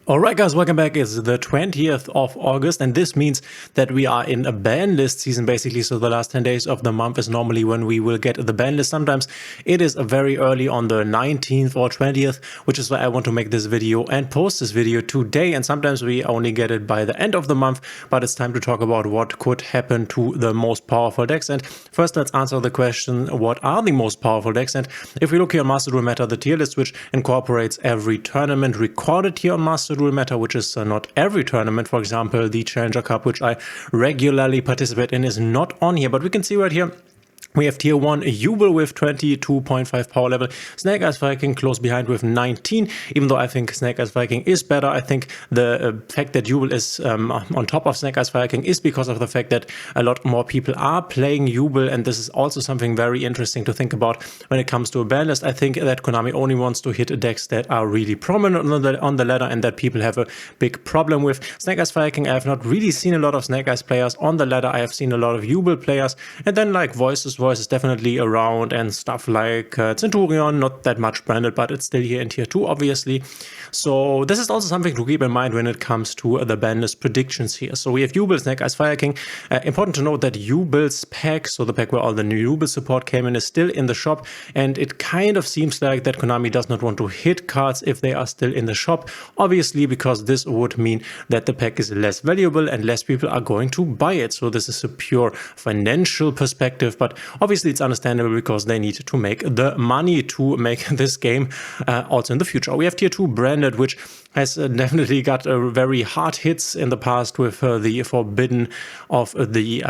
Alright guys, welcome back. It's the 20th of August and this means that we are in a ban list season basically. So the last 10 days of the month is normally when we will get the ban list. Sometimes it is very early on the 19th or 20th, which is why I want to make this video and post this video today. And sometimes we only get it by the end of the month, but it's time to talk about what could happen to the most powerful decks. And first let's answer the question, what are the most powerful decks? And if we look here on Master Duel Meta, the tier list, which incorporates every tournament recorded here on Master Duel Meta, which is not every tournament. For example, the Challenger Cup, which I regularly participate in, is not on here, but we can see right here we have tier 1 Yubel with 22.5 power level, Snake Eyes Viking close behind with 19. Even though I think Snake Eyes Viking is better, I think the fact that Yubel is on top of Snake Eyes Viking is because of the fact that a lot more people are playing Yubel, and this is also something very interesting to think about when it comes to a ban list. I think that Konami only wants to hit decks that are really prominent on the ladder and that people have a big problem with. Snake Eyes Viking, I have not really seen a lot of Snake Eyes players on the ladder. I have seen a lot of Yubel players, and then like Voice is definitely around, and stuff like Centurion, not that much branded, but it's still here in tier 2 obviously. So this is also something to keep in mind when it comes to the ban list predictions here. So we have Yubel, Snake Eyes Fire King. Important to note that Yubel's pack, so the pack where all the new Yubel support came in, is still in the shop, and it kind of seems like that Konami does not want to hit cards if they are still in the shop, obviously because this would mean that the pack is less valuable and less people are going to buy it. So this is a pure financial perspective, but obviously it's understandable because they need to make the money to make this game also in the future. We have tier 2 branded, which has definitely got very hard hits in the past with the Forbidden of the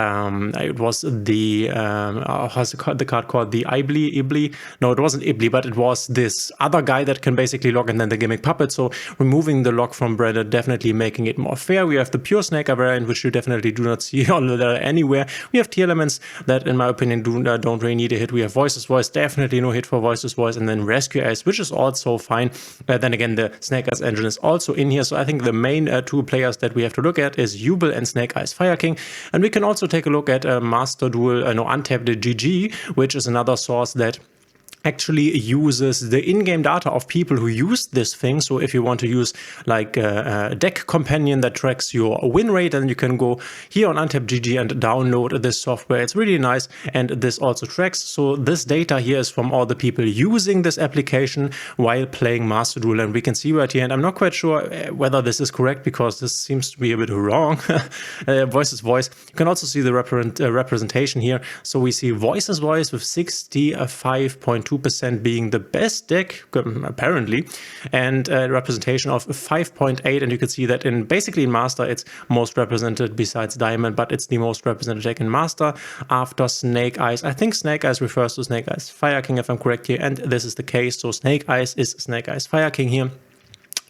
it was the how's the card called, the Ibli? No, it wasn't Ibli, but it was this other guy that can basically lock, and then the Gimmick Puppet. So removing the lock from branded, definitely making it more fair. We have the pure Snake Eye variant, which you definitely do not see on the anywhere. We have tier elements that in my opinion don't really need a hit. We have Voice, definitely no hit for Voice, and then Rescue Eyes, which is also fine. Then again, the Snake Eyes engine is also in here. So I think the main two players that we have to look at is Yubel and Snake Eyes Fire King. And we can also take a look at Master Duel, Untapped GG, which is another source that actually uses the in-game data of people who use this thing. So if you want to use like a deck companion that tracks your win rate, then you can go here on Untapped GG and download this software. It's really nice, and this also tracks. So this data here is from all the people using this application while playing Master Duel, and we can see right here, and I'm not quite sure whether this is correct because this seems to be a bit wrong. Voice. You can also see the representation here. So we see Voice with 65.2% being the best deck apparently, and representation of 5.8, and you can see that in basically in Master it's most represented besides Diamond, but it's the most represented deck in Master after Snake Eyes. I think Snake Eyes refers to Snake Eyes Fire King if I'm correct here, and this is the case. So Snake Eyes is Snake Eyes Fire King here.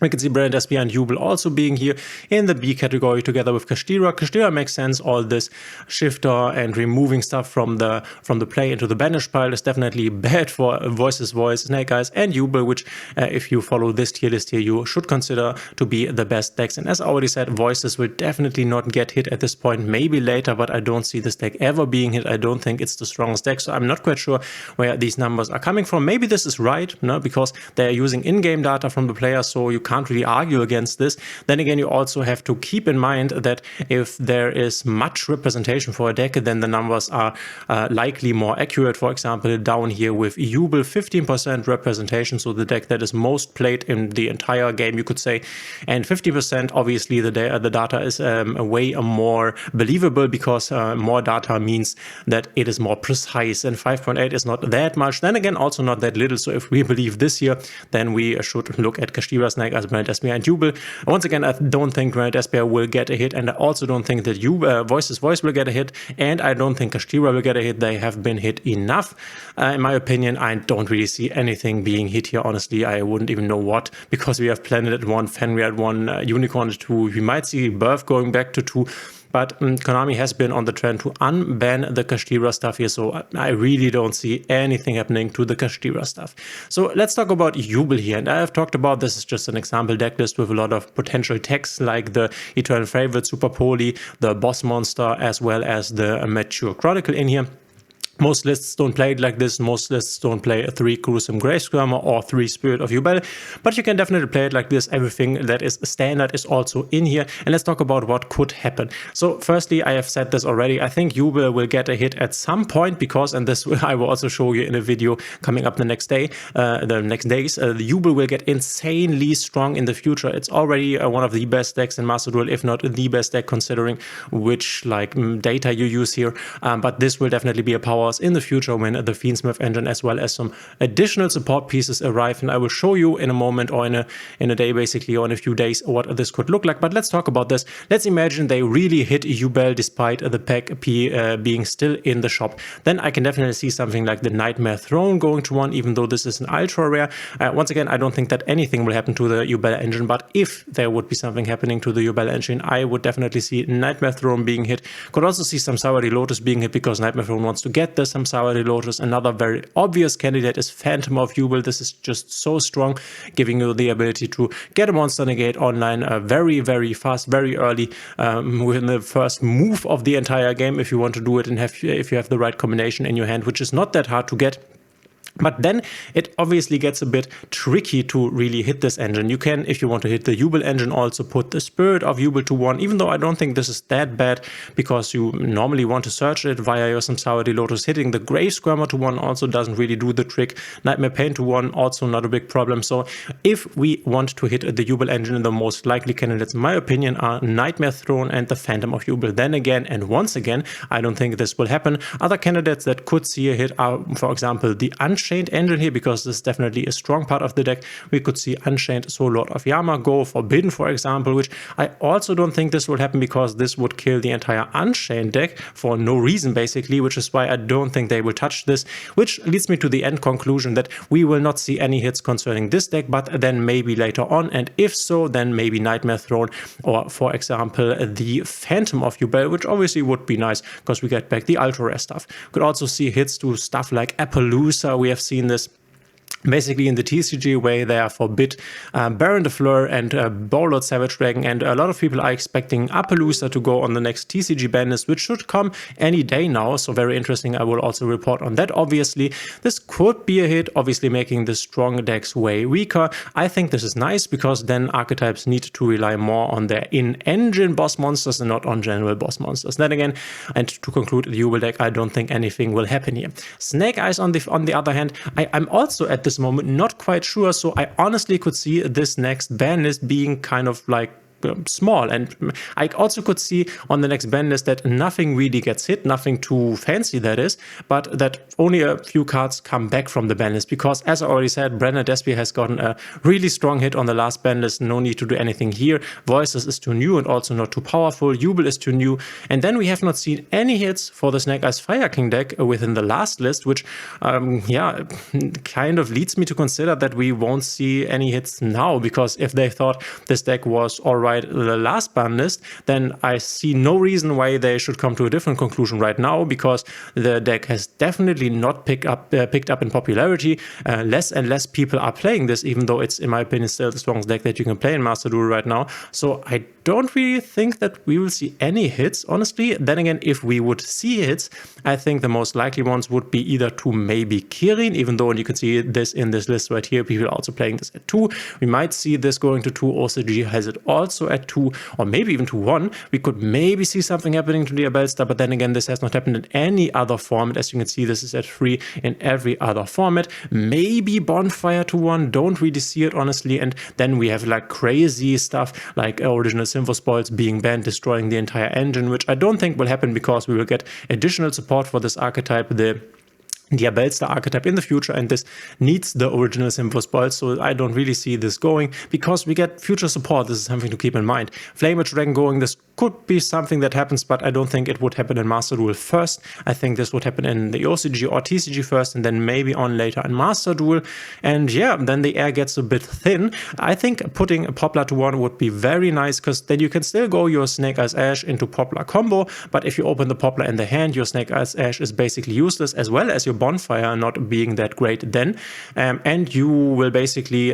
We can see Brand SB and Yubel also being here in the B category together with Kashtira. Kashtira makes sense. All this shifter and removing stuff from the play into the banish pile is definitely bad for Voice, Snake Eyes, and Yubel, which if you follow this tier list here, you should consider to be the best decks. And as I already said, Voices will definitely not get hit at this point, maybe later, but I don't see this deck ever being hit. I don't think it's the strongest deck, so I'm not quite sure where these numbers are coming from. Maybe this is right, no, because they're using in-game data from the players, so you can't really argue against this. Then again, you also have to keep in mind that if there is much representation for a deck, then the numbers are likely more accurate. For example, down here with Yubel, 15% representation, so the deck that is most played in the entire game, you could say, and 50%, obviously the data is way more believable because more data means that it is more precise, and 5.8 is not that much. Then again, also not that little. So if we believe this here, then we should look at Kashtira, Snake Eyes, Brand SBR, and Yubel. Once again, I don't think Brand SBR will get a hit, and I also don't think that Voice will get a hit, and I don't think Kashtira will get a hit. They have been hit enough. In my opinion, I don't really see anything being hit here. Honestly, I wouldn't even know what, because we have Planet at 1, Fenrir at 1, Unicorn at 2. We might see Birth going back to 2. But Konami has been on the trend to unban the Kashtira stuff here, so I really don't see anything happening to the Kashtira stuff. So let's talk about Yubel here, and I have talked about this is just an example deck list with a lot of potential techs like the Eternal Favorite, Super Poly, the Boss Monster, as well as the Mature Chronicle in here. Most lists don't play it like this. Most lists don't play a 3 Gruesome Grave Skirmer or 3 Spirit of Yubel, but you can definitely play it like this. Everything that is standard is also in here. And let's talk about what could happen. So firstly, I have said this already, I think Yubel will get a hit at some point because, and this I will also show you in a video coming up the next days, the Yubel will get insanely strong in the future. It's already one of the best decks in Master Duel, if not the best deck considering which data you use here. But this will definitely be a power in the future when the Fiendsmith engine as well as some additional support pieces arrive, and I will show you in a moment or in a day basically, or in a few days, what this could look like. But let's talk about this. Let's imagine they really hit Yubel despite the pack being still in the shop. Then I can definitely see something like the Nightmare Throne going to 1, even though this is an ultra rare. Once again, I don't think that anything will happen to the Yubel engine, but if there would be something happening to the Yubel engine, I would definitely see Nightmare Throne being hit. Could also see some Samsara Lotus being hit because Nightmare Throne wants to get the Samsara Lotus. Another very obvious candidate is Phantom of Yubel. This is just so strong, giving you the ability to get a monster negate online very, very fast, very early, within the first move of the entire game, if you want to do it and if you have the right combination in your hand, which is not that hard to get. But then it obviously gets a bit tricky to really hit this engine. You can, if you want to hit the Yubel engine, also put the Spirit of Yubel to 1, even though I don't think this is that bad, because you normally want to search it via your Samsara Lotus. Hitting the Grave Skirmer to 1 also doesn't really do the trick. Nightmare Pain to 1, also not a big problem. So if we want to hit the Yubel engine, the most likely candidates, in my opinion, are Nightmare Throne and the Phantom of Yubel. Then again, and once again, I don't think this will happen. Other candidates that could see a hit are, for example, the Unchained engine here, because this is definitely a strong part of the deck. We could see Unchained Soul Lord of Yama go, Forbidden, for example, which I also don't think this will happen because this would kill the entire Unchained deck for no reason, basically, which is why I don't think they will touch this, which leads me to the end conclusion that we will not see any hits concerning this deck, but then maybe later on, and if so, then maybe Nightmare Throne or, for example, the Phantom of Yubel, which obviously would be nice because we get back the ultra rare stuff. Could also see hits to stuff like Appaloosa. We have seen this basically in the TCG way. They are forbid Baron de Fleur and Warlord Savage Dragon, and a lot of people are expecting Appaloosa to go on the next TCG ban list, which should come any day now. So very interesting. I will also report on that. Obviously, this could be a hit, obviously making the strong decks way weaker. I think this is nice because then archetypes need to rely more on their in-engine boss monsters and not on general boss monsters. Then again, and to conclude the Yubel deck, I don't think anything will happen here. Snake Eyes on the other hand, I'm also at this moment not quite sure, so I honestly could see this next ban list being kind of like small, and I also could see on the next ban list that nothing really gets hit, nothing too fancy that is, but that only a few cards come back from the ban list, because as I already said, Brenner Despy has gotten a really strong hit on the last ban list. No need to do anything here. Voices is too new and also not too powerful. Yubel is too new, and then we have not seen any hits for the Snake Eyes Fire King deck within the last list, which yeah, kind of leads me to consider that we won't see any hits now, because if they thought this deck was alright the last ban list, then I see no reason why they should come to a different conclusion right now, because the deck has definitely not picked up in popularity. Less and less people are playing this, even though it's, in my opinion, still the strongest deck that you can play in Master Duel right now. So I don't really think that we will see any hits, honestly. Then again, if we would see hits, I think the most likely ones would be either to maybe Kirin, even though, and you can see this in this list right here, people are also playing this at 2. We might see this going to 2. OCG has it also at 2, or maybe even to 1. We could maybe see something happening to the Abelstar, but then again, this has not happened in any other format. As you can see, this is at 3 in every other format. Maybe Bonfire to 1, don't really see it, honestly. And then we have like crazy stuff like original Sympho Spoils being banned, destroying the entire engine, which I don't think will happen because we will get additional support for this archetype, the Abelstar archetype, in the future, and this needs the original Sympho Spoils, so I don't really see this going because we get future support. This is something to keep in mind. Flame Dragon going, this could be something that happens, but I don't think it would happen in Master Duel first. I think this would happen in the OCG or TCG first, and then maybe on later in Master Duel. And yeah, then the air gets a bit thin. I think putting a Poplar to 1 would be very nice, because then you can still go your Snake Eyes Ash into Poplar combo, but if you open the Poplar in the hand, your Snake Eyes Ash is basically useless, as well as your Bonfire not being that great then. And you will basically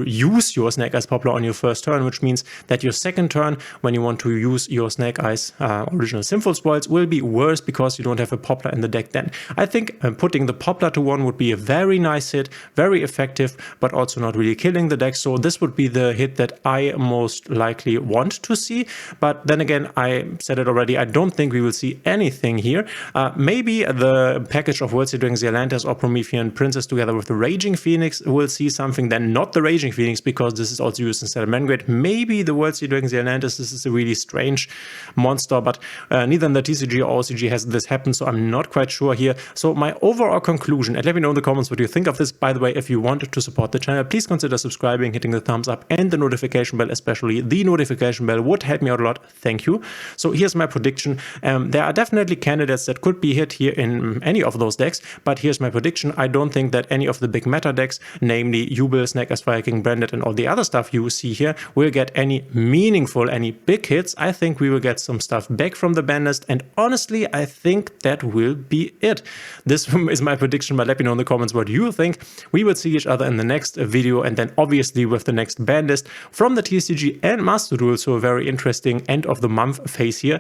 use your Snake Eyes Poplar on your first turn, which means that your second turn, when you want to use your Snake Eyes original Sinful Spoils will be worse because you don't have a Poplar in the deck then. I think putting the Poplar to 1 would be a very nice hit, very effective, but also not really killing the deck. So this would be the hit that I most likely want to see. But then again, I said it already, I don't think we will see anything here. Maybe the package of World Sea Dragons, the Atlantis or Promethean Princess together with the Raging Phoenix will see something, then not the Raging Phoenix because this is also used instead of Mangrate. Maybe the World Sea Dragons, the Atlantis, this is a really strange monster, but neither in the TCG or OCG has this happened, so I'm not quite sure here. So my overall conclusion, and let me know in the comments what you think of this. By the way, if you want to support the channel, please consider subscribing, hitting the thumbs up and the notification bell, especially the notification bell would help me out a lot. Thank you. So here's my prediction. There are definitely candidates that could be hit here in any of those decks, but here's my prediction. I don't think that any of the big meta decks, namely Yubel, Snake Eyes, Fire King, Branded, and all the other stuff you see here, will get any meaningful, any big hits. I think we will get some stuff back from the ban list, and honestly, I think that will be it. This is my prediction, but let me know in the comments what you think. We will see each other in the next video, and then obviously with the next ban list from the TCG and Master Duel, so a very interesting end of the month phase here.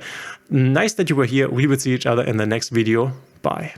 Nice that you were here. We will see each other in the next video. Bye.